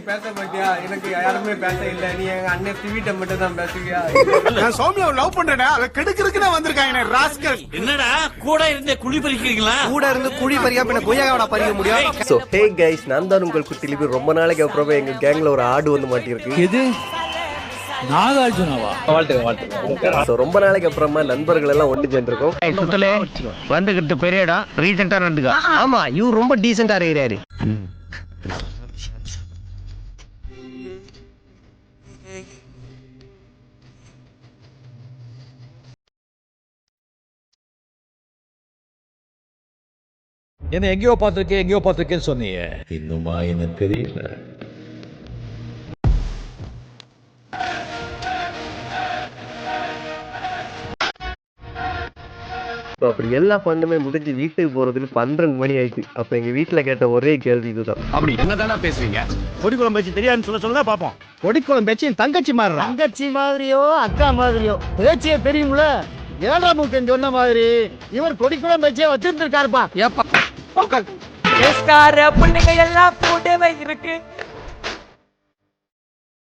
பேச மாட்டியா? எனக்கு யாருமே பேச இல்ல. நீ எங்க அண்ணன் திவிட்ட மட்டும் தான் பேசுவியா? நான் சௌமியாவை லவ் பண்றேன். அவ கெடுக்கிறதுக்கு வந்திருக்காங்க ராஸ்கல். என்னடா கூட இருந்தே குழி பறிக்கிறீங்களா? கூட இருந்து குழி பறிக்காம என்ன கொய்யாவோட பறிக்க முடியும்? ஸோ ஹே கைஸ், நான் தான் உங்கள் குட்டிலிபி. ரொம்ப நாளைக்கு அப்புறமா எங்க கேங்ல ஒரு ஆடு வந்து மாட்டியிருக்கு. எது? நாகார்ஜுனாவா? ஸோ ரொம்ப நாளைக்கு அப்புறமா நண்பர்கள் எல்லாம் ஒன்று சேர்ந்துருக்கோம். சுத்தலே வந்துகிட்டு பெரிய இடம் ரீசெண்டா நடந்துக்கா. ஆமா, இவர் ரொம்ப டீசெண்டா இருக்கிறாரு. என்ன எங்கேயோ பார்த்துருக்கேன்னு சொன்னீங்க. இன்னுமா என்ன தெரியல. ஸோ அப்படி எல்லா பண்ணுமே முடிஞ்சு வீட்டுக்கு போறதுக்கு 12 மணி ஆயிடுச்சு. அப்ப எங்க வீட்டுல கேட்ட ஒரே கேள்வி இதுதான். அப்படி என்னதானா பேசுறீங்க? கொடிக்குளம் பேச்சு தெரியாதுன்னு சொல்ல பாப்போம். கொடிக்குளம் பேச்சு என் தங்கச்சி மாதிரி. தங்கச்சி மாதிரியோ அக்கா மாதிரியோ பேச்சியே தெரியுங்கள. 7ஆம் முக்கன் சொன்ன மாதிரி இவர் கொடிக்குளம் பேச்சே வச்சிருந்திருக்காருப்பா. பிள்ளைங்க எல்லாம் கூடவே இருக்கு.